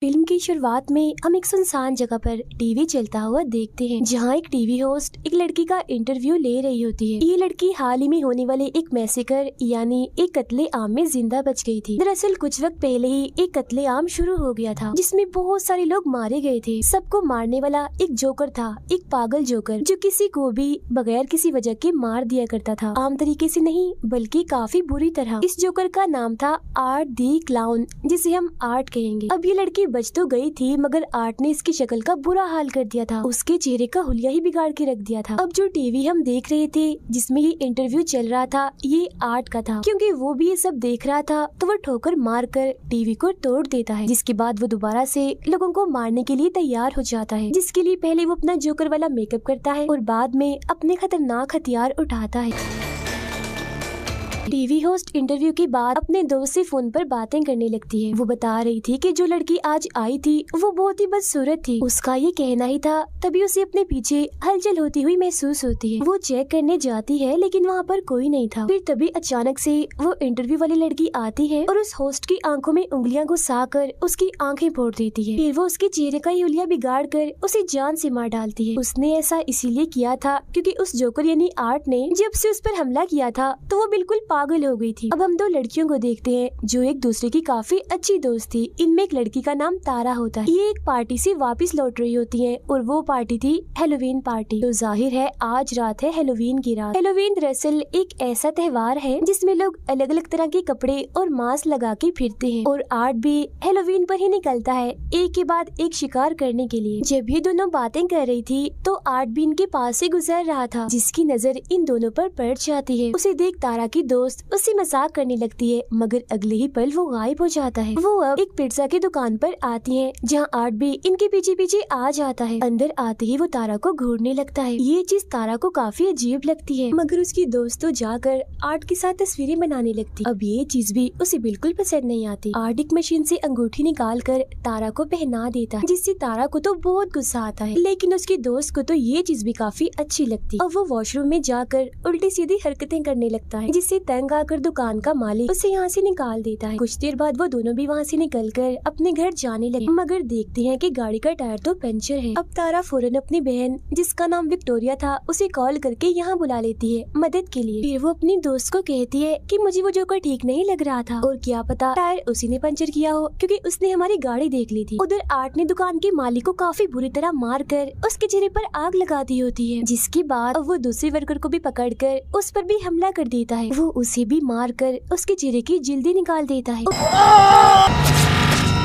Film की शुरुआत में हम एक सुनसान जगह पर टीवी चलता हुआ देखते हैं, जहां एक टीवी होस्ट एक लड़की का इंटरव्यू ले रही होती है। ये लड़की हाल ही में होने वाले एक मैसेकर यानी एक कत्ले आम में जिंदा बच गई थी। दरअसल कुछ वक्त पहले ही एक कत्ले आम शुरू हो गया था, जिसमें बहुत सारे लोग मारे गए थे। सबको मारने वाला एक जोकर था, एक पागल जोकर जो किसी को भी बगैर किसी वजह के मार दिया करता था। आम तरीके से नहीं, बल्कि काफी बुरी तरह। इस जोकर का नाम था आर्ट दी क्लाउन, जिसे हम आर्ट कहेंगे। अब ये लड़की बच तो गई थी, मगर आर्ट ने इसकी शक्ल का बुरा हाल कर दिया था। उसके चेहरे का हुलिया ही बिगाड़ के रख दिया था। अब जो टीवी हम देख रहे थे जिसमें ये इंटरव्यू चल रहा था, ये आर्ट का था। क्योंकि वो भी ये सब देख रहा था, तो वो ठोकर मार कर टीवी को तोड़ देता है। जिसके बाद वो दोबारा से लोगों को मारने के लिए तैयार हो जाता है, जिसके लिए पहले वो अपना जोकर वाला मेकअप करता है और बाद में अपने खतरनाक हथियार उठाता है। टीवी होस्ट इंटरव्यू के बाद अपने दोस्त से फोन पर बातें करने लगती है। वो बता रही थी कि जो लड़की आज आई थी वो बहुत ही बदसूरत थी, उसका ये कहना ही था। तभी उसे अपने पीछे हलचल होती हुई महसूस होती है। वो चेक करने जाती है, लेकिन वहाँ पर कोई नहीं था। फिर तभी अचानक से वो इंटरव्यू वाली लड़की आती है और उस होस्ट की आंखों में उंगलियां घुसाकर उसकी आंखें फोड़ देती है। फिर वो उसके चेहरे का हुलिया बिगाड़ कर उसे जान से मार डालती है। उसने ऐसा इसीलिए किया था क्योंकि उस जोकर यानी आर्ट ने जब से उस पर हमला किया था तो वो बिल्कुल पागल हो गई थी। अब हम दो लड़कियों को देखते हैं जो एक दूसरे की काफी अच्छी दोस्त थी। इनमें एक लड़की का नाम तारा होता है। ये एक पार्टी से वापस लौट रही होती है और वो पार्टी थी हैलोवीन पार्टी। तो जाहिर है आज रात है हैलोवीन की रात। हैलोवीन दरअसल एक ऐसा त्योहार है जिसमें लोग अलग अलग तरह के कपड़े और मास्क लगा के फिरते हैं, और आर्ट भी हैलोवीन पर ही निकलता है एक के बाद एक शिकार करने के लिए। जब ये दोनों बातें कर रही थी तो आर्ट भी इनके पास से गुजर रहा था, जिसकी नजर इन दोनों पर पड़ जाती है। उसे देख तारा की दोस्त उससे मजाक करने लगती है, मगर अगले ही पल वो गायब हो जाता है। वो अब एक पिज्जा की दुकान पर आती है, जहाँ आर्ट भी इनके पीछे पीछे आ जाता है। अंदर आते ही वो तारा को घूरने लगता है। ये चीज तारा को काफी अजीब लगती है, मगर उसकी दोस्त तो जाकर आर्ट के साथ तस्वीरें बनाने लगती। अब ये चीज भी उसे बिल्कुल पसंद नहीं आती। आर्ट एक मशीन से अंगूठी निकाल कर तारा को पहना देता है, जिससे तारा को तो बहुत गुस्सा आता है, लेकिन उसकी दोस्त को तो ये चीज भी काफी अच्छी लगती। अब वो वॉशरूम में जाकर उल्टी सीधी हरकतें करने लगता है, जिससे तंग आकर दुकान का मालिक उसे यहाँ से निकाल देता है। कुछ देर बाद वो दोनों भी वहाँ से निकलकर अपने घर जाने लगे, मगर देखते हैं कि गाड़ी का टायर तो पंचर है। अब तारा फौरन अपनी बहन जिसका नाम विक्टोरिया था उसे कॉल करके यहाँ बुला लेती है मदद के लिए। फिर वो अपनी दोस्त को कहती है कि मुझे वो जोकर ठीक नहीं लग रहा था, और क्या पता टायर उसी ने पंचर किया हो, क्योंकि उसने हमारी गाड़ी देख ली थी। उधर आर्ट ने दुकान के मालिक को काफी बुरी तरह मार कर उसके चेहरे पर आग लगा दी होती है, जिसके बाद वो दूसरे वर्कर को भी पकड़ कर उस पर भी हमला कर देता है। वो उसे भी मार कर उसके चेहरे की जिल्दी निकाल देता है।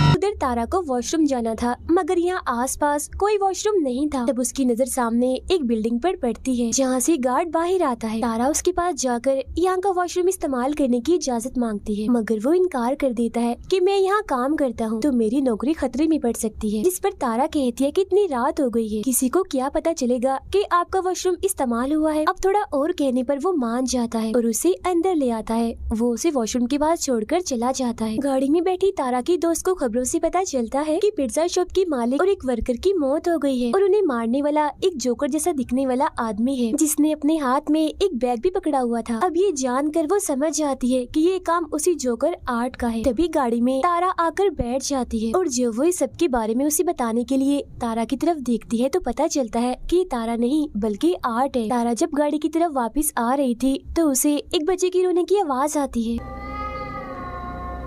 उधर तारा को वॉशरूम जाना था, मगर यहाँ आसपास कोई वॉशरूम नहीं था। तब उसकी नजर सामने एक बिल्डिंग पर पड़ती है, जहाँ से गार्ड बाहर आता है। तारा उसके पास जाकर यहाँ का वॉशरूम इस्तेमाल करने की इजाजत मांगती है, मगर वो इनकार कर देता है कि मैं यहाँ काम करता हूँ, तो मेरी नौकरी खतरे में पड़ सकती है। जिस पर तारा कहती है कि इतनी रात हो गई है, किसी को क्या पता चलेगा कि आपका वॉशरूम इस्तेमाल हुआ है। अब थोड़ा और कहने पर वो मान जाता है और उसे अंदर ले आता है। वो उसे वॉशरूम के पास छोड़कर चला जाता है। गाड़ी में बैठी तारा की दोस्त को खबरों से पता चलता है कि पिज्जा शॉप की मालिक और एक वर्कर की मौत हो गई है, और उन्हें मारने वाला एक जोकर जैसा दिखने वाला आदमी है, जिसने अपने हाथ में एक बैग भी पकड़ा हुआ था। अब ये जानकर वो समझ जाती है कि ये काम उसी जोकर आर्ट का है। तभी गाड़ी में तारा आकर बैठ जाती है, और जब वो इस सब के बारे में उसे बताने के लिए तारा की तरफ देखती है तो पता चलता है कि तारा नहीं बल्कि आर्ट है। तारा जब गाड़ी की तरफ वापस आ रही थी तो उसे एक बच्चे की रोने की आवाज आती है।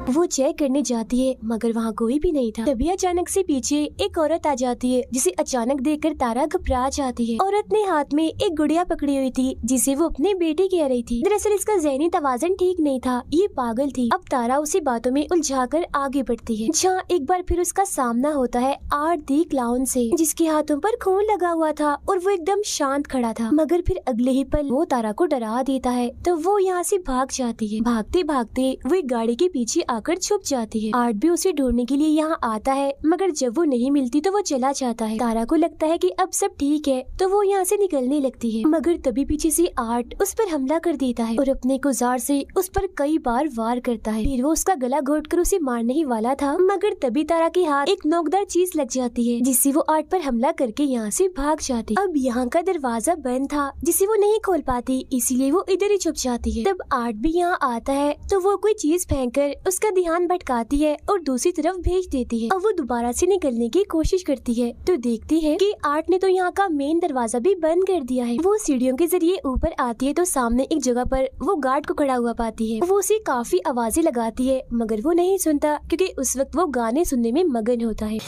वो चेक करने जाती है, मगर वहाँ कोई भी नहीं था। तभी अचानक से पीछे एक औरत आ जाती है, जिसे अचानक देखकर तारा घबरा जाती है। औरत ने हाथ में एक गुड़िया पकड़ी हुई थी, जिसे वो अपनी बेटी कह रही थी। दरअसल इसका ज़हनी तवाज़ुन ठीक नहीं था, ये पागल थी। अब तारा उसी बातों में उलझाकर आगे बढ़ती है, जहाँ एक बार फिर उसका सामना होता है आर्ट दी क्लाउन से, जिसके हाथों पर खून लगा हुआ था और वो एकदम शांत खड़ा था। मगर फिर अगले ही पल वो तारा को डरा देता है, तो वो यहाँ से भाग जाती है। भागते भागते वो एक गाड़ी के पीछे आकर छुप जाती है। आर्ट भी उसे ढूंढने के लिए यहाँ आता है, मगर जब वो नहीं मिलती तो वो चला जाता है। तारा को लगता है कि अब सब ठीक है, तो वो यहाँ से निकलने लगती है, मगर तभी पीछे से आर्ट उस पर हमला कर देता है और अपने औजार से उस पर कई बार वार करता है। फिर वो उसका गला घोटकर उसे मारने ही वाला था, मगर तभी तारा के हाथ एक नोकदार चीज लग जाती है, जिससे वो आर्ट पर हमला करके यहाँ से भाग जाती। अब यहाँ का दरवाजा बंद था, जिसे वो नहीं खोल पाती, इसीलिए वो इधर ही छुप जाती है। तब आर्ट भी यहाँ आता है, तो वो कोई चीज फेंक कर उसका उसका ध्यान भटकाती है और दूसरी तरफ भेज देती है। अब वो दोबारा से निकलने की कोशिश करती है तो देखती है कि आर्ट ने तो यहाँ का मेन दरवाजा भी बंद कर दिया है। वो सीढ़ियों के जरिए ऊपर आती है तो सामने एक जगह पर वो गार्ड को खड़ा हुआ पाती है। वो उसे काफी आवाजें लगाती है मगर वो नहीं सुनता क्योंकि उस वक्त वो गाने सुनने में मगन होता है।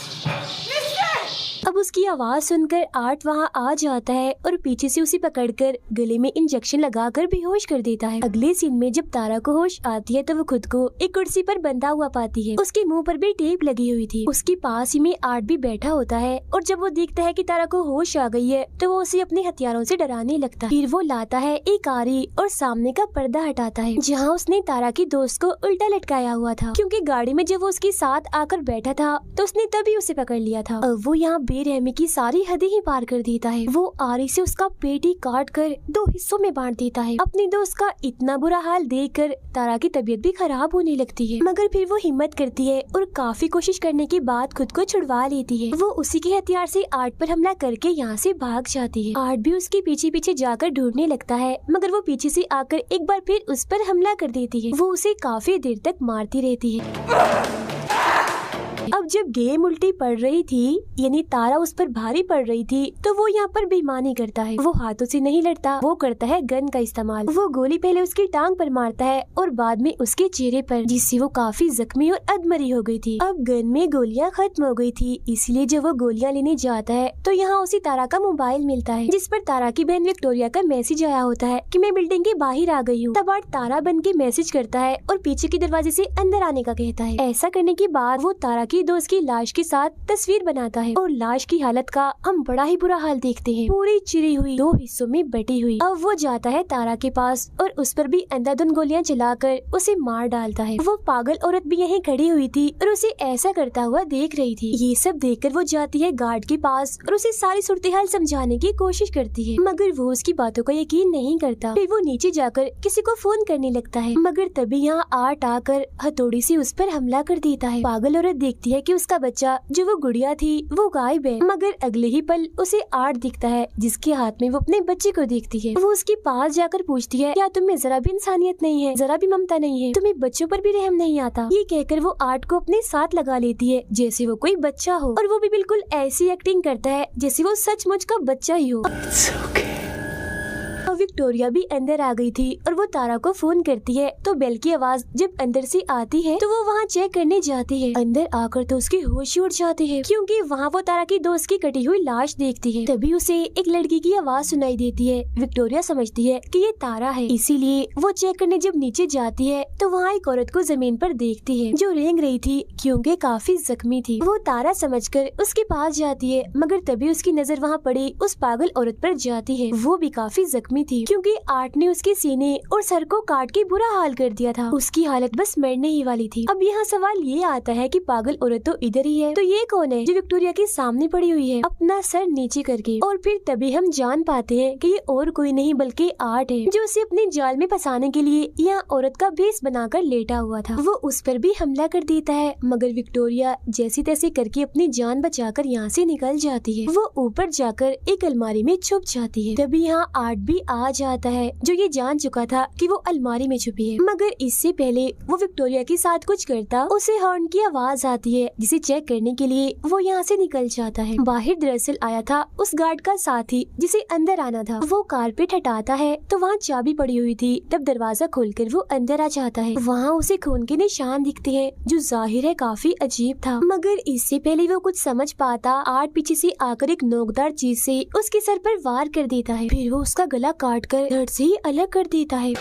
अब उसकी आवाज सुनकर आर्ट वहाँ आ जाता है और पीछे से उसे पकड़कर गले में इंजेक्शन लगाकर बेहोश कर देता है। अगले सीन में जब तारा को होश आती है तो वो खुद को एक कुर्सी पर बंधा हुआ पाती है। उसके मुंह पर भी टेप लगी हुई थी। उसके पास ही में आर्ट भी बैठा होता है और जब वो देखता है कि तारा को होश आ गई है तो वो उसे अपने हथियारों से डराने लगता है। फिर वो लाता है एक आरी और सामने का पर्दा हटाता है जहाँ उसने तारा की दोस्त को उल्टा लटकाया हुआ था, क्योंकि गाड़ी में जब वो उसके साथ आकर बैठा था तो उसने तभी उसे पकड़ लिया था। अब वो यहाँ बेरहमी की सारी हदें ही पार कर देता है। वो आरी से उसका पेट ही काट कर 2 हिस्सों में बांट देता है। अपनी दोस्त का इतना बुरा हाल देखकर तारा की तबीयत भी खराब होने लगती है, मगर फिर वो हिम्मत करती है और काफी कोशिश करने के बाद खुद को छुड़वा लेती है। वो उसी के हथियार से आर्ट पर हमला करके यहाँ से भाग जाती है। आर्ट भी उसके पीछे पीछे जाकर ढूंढने लगता है मगर वो पीछे से आकर एक बार फिर उस पर हमला कर देती है। वो उसे काफी देर तक मारती रहती है। अब जब गेम उल्टी पड़ रही थी यानी तारा उस पर भारी पड़ रही थी तो वो यहाँ पर बेईमानी करता है। वो हाथों से नहीं लड़ता, वो करता है गन का इस्तेमाल। वो गोली पहले उसकी टांग पर मारता है और बाद में उसके चेहरे पर, जिससे वो काफी जख्मी और अधमरी हो गई थी। अब गन में गोलियां खत्म हो गई थी, इसलिए जब वो गोलियां लेने जाता है तो यहाँ उसी तारा का मोबाइल मिलता है जिस पर तारा की बहन विक्टोरिया का मैसेज आया होता है कि मैं बिल्डिंग के बाहर आ गई हूँ। तब आर्ट तारा बन के मैसेज करता है और पीछे के दरवाजे से अंदर आने का कहता है। ऐसा करने के बाद वो तारा की दोस्त की लाश के साथ तस्वीर बनाता है और लाश की हालत का हम बड़ा ही बुरा हाल देखते हैं, पूरी चिरी हुई 2 हिस्सों में बटी हुई। अब वो जाता है तारा के पास और उस पर भी अंधाधुंध गोलियां चलाकर उसे मार डालता है। वो पागल औरत भी यहीं खड़ी हुई थी और उसे ऐसा करता हुआ देख रही थी। ये सब देखकर वो जाती है गार्ड के पास और उसे सारी सूरत-ए-हाल समझाने की कोशिश करती है, मगर वो उसकी बातों का यकीन नहीं करता। फिर वो नीचे जाकर किसी को फोन करने लगता है, मगर तभी यहाँ आर्ट आकर हथौड़ी से उस पर हमला कर देता है। पागल औरत देखती है कि उसका बच्चा जो वो गुड़िया थी वो गायब है, मगर अगले ही पल उसे आर्ट दिखता है जिसके हाथ में वो अपने बच्चे को देखती है। वो उसके पास जाकर पूछती है, क्या तुम्हें जरा भी इंसानियत नहीं है, जरा भी ममता नहीं है, तुम्हें बच्चों पर भी रहम नहीं आता? ये कहकर वो आर्ट को अपने साथ लगा लेती है जैसे वो कोई बच्चा हो, और वो भी बिल्कुल ऐसी एक्टिंग करता है जैसे वो सचमुच का बच्चा ही हो। विक्टोरिया भी अंदर आ गई थी और वो तारा को फोन करती है तो बेल की आवाज जब अंदर से आती है तो वो वहाँ चेक करने जाती है। अंदर आकर तो उसके होश उड़ जाते हैं क्योंकि वहाँ वो तारा की दोस्त की कटी हुई लाश देखती है। तभी उसे एक लड़की की आवाज सुनाई देती है। विक्टोरिया समझती है कि ये तारा है, इसीलिए वो चेक करने जब नीचे जाती है तो वहाँ एक औरत को जमीन पर देखती है जो रेंग रही थी क्योंकि काफी जख्मी थी। वो तारा समझकर उसके पास जाती है, मगर तभी उसकी नजर वहाँ पड़ी उस पागल औरत पर जाती है। वो भी काफी जख्मी थी क्योंकि आर्ट ने उसके सीने और सर को काट के बुरा हाल कर दिया था। उसकी हालत बस मरने ही वाली थी। अब यहाँ सवाल ये आता है कि पागल औरत तो इधर ही है, तो ये कौन है जो विक्टोरिया के सामने पड़ी हुई है अपना सर नीचे करके? और फिर तभी हम जान पाते हैं कि ये और कोई नहीं बल्कि आर्ट है जो उसे अपने जाल में फंसाने के लिए यहाँ औरत का भेष बनाकर लेटा हुआ था। वो उस पर भी हमला कर देता है, मगर विक्टोरिया जैसे तैसे करके अपनी जान बचाकर यहाँ से निकल जाती है। वो ऊपर जाकर एक अलमारी में छुप जाती है। तभी यहाँ आर्ट भी आ जाता है जो ये जान चुका था कि वो अलमारी में छुपी है, मगर इससे पहले वो विक्टोरिया के साथ कुछ करता उसे हॉर्न की आवाज आती है जिसे चेक करने के लिए वो यहाँ से निकल जाता है। बाहर दरअसल आया था उस गार्ड का साथी जिसे अंदर आना था। वो कारपेट हटाता है तो वहाँ चाबी पड़ी हुई थी। तब दरवाजा खोलकर वो अंदर आ जाता है। वहाँ उसे खून के निशान दिखते हैं जो जाहिर है काफी अजीब था, मगर इससे पहले वो कुछ समझ पाता आर्ट पीछे से आकर एक नोकदार चीज से उसके सर पर वार कर देता है। फिर वो उसका गला काट कर धड़ से ही अलग कर देता है।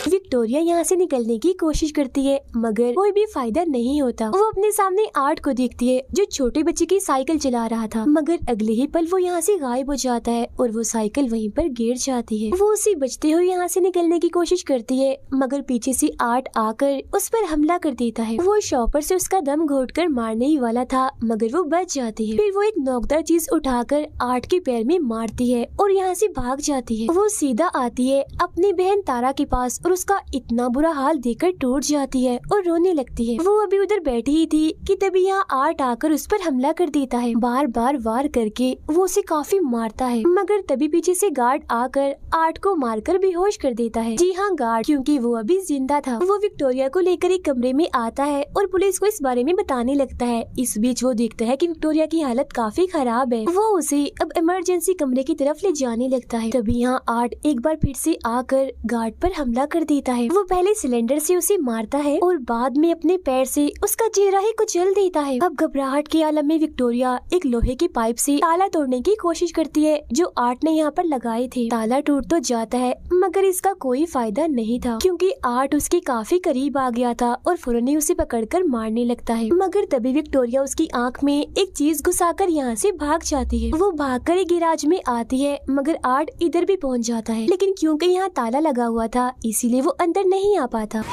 विक्टोरिया यहाँ से निकलने की कोशिश करती है, मगर कोई भी फायदा नहीं होता। वो अपने सामने आर्ट को देखती है जो छोटे बच्चे की साइकिल चला रहा था, मगर अगले ही पल वो यहाँ से गायब हो जाता है और वो साइकिल वहीं पर गिर जाती है। वो उसे बचते हुए यहाँ से निकलने की कोशिश करती है, मगर पीछे से आर्ट आकर उस पर हमला कर देता है। वो शॉपर से उसका दम घोटकर मारने ही वाला था, मगर वो बच जाती है। फिर वो एक नोकदार चीज उठाकर आर्ट के पैर में मारती है और यहाँ से भाग जाती है। वो सीधा आती है अपनी बहन तारा के पास और उसका इतना बुरा हाल देखकर टूट जाती है और रोने लगती है। वो अभी उधर बैठी ही थी कि तभी यहाँ आर्ट आकर उस पर हमला कर देता है। बार बार वार करके वो उसे काफी मारता है, मगर तभी पीछे से गार्ड आकर आर्ट को मारकर बेहोश कर देता है। जी हाँ, गार्ड, क्योंकि वो अभी जिंदा था। वो विक्टोरिया को लेकर एक कमरे में आता है और पुलिस को इस बारे में बताने लगता है। इस बीच वो देखता है कि विक्टोरिया की हालत काफी खराब है। वो उसे अब इमरजेंसी कमरे की तरफ ले जाने लगता है। तभी यहाँ आर्ट एक बार फिर से आकर गार्ड पर हमला कर देता है। वो पहले सिलेंडर से उसे मारता है और बाद में अपने पैर से उसका चेहरा ही कुचल देता है। अब घबराहट के आलम में विक्टोरिया एक लोहे की पाइप से ताला तोड़ने की कोशिश करती है जो आर्ट ने यहाँ पर लगाए थे। ताला टूट तो जाता है मगर इसका कोई फायदा नहीं था, क्योंकि आर्ट उसके काफी करीब आ गया था और फौरन ही उसे पकड़कर मारने लगता है। मगर तभी विक्टोरिया उसकी आंख में एक चीज घुसाकर यहाँ से भाग जाती है। वो भागकर एक गैराज में आती है, मगर आर्ट इधर भी पहुँच जाता है, लेकिन क्योंकि यहाँ ताला लगा हुआ था इसीलिए वो अंदर नहीं आ पाता।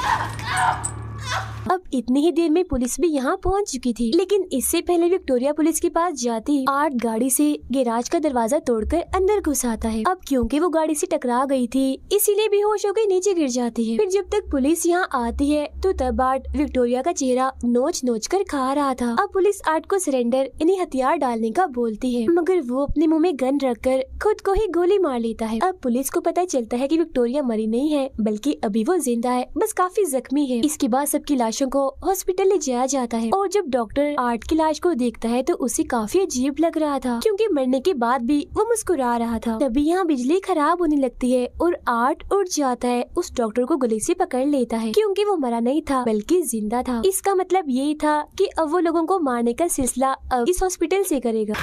अब इतनी ही देर में पुलिस भी यहाँ पहुँच चुकी थी, लेकिन इससे पहले विक्टोरिया पुलिस के पास जाती आर्ट गाड़ी से गैराज का दरवाजा तोड़कर अंदर घुस आता है। अब क्योंकि वो गाड़ी से टकरा गई थी इसीलिए बेहोश होकर नीचे गिर जाती है। फिर जब तक पुलिस यहाँ आती है तो तब आर्ट विक्टोरिया का चेहरा नोच नोच कर खा रहा था। अब पुलिस आर्ट को सरेंडर यानी हथियार डालने का बोलती है, मगर वो अपने मुँह में गन रखकर खुद को ही गोली मार लेता है। अब पुलिस को पता चलता है कि विक्टोरिया मरी नहीं है, बल्कि अभी वो जिंदा है, बस काफी जख्मी है। इसके बाद सबकी लाशों को हॉस्पिटल ले जाया जाता है और जब डॉक्टर आर्ट की लाश को देखता है तो उसे काफी अजीब लग रहा था, क्योंकि मरने के बाद भी वो मुस्कुरा रहा था। तभी यहाँ बिजली खराब होने लगती है और आर्ट उठ जाता है, उस डॉक्टर को गले से पकड़ लेता है, क्योंकि वो मरा नहीं था बल्कि जिंदा था। इसका मतलब यही था कि अब वो लोगों को मारने का सिलसिला अब इस हॉस्पिटल से करेगा।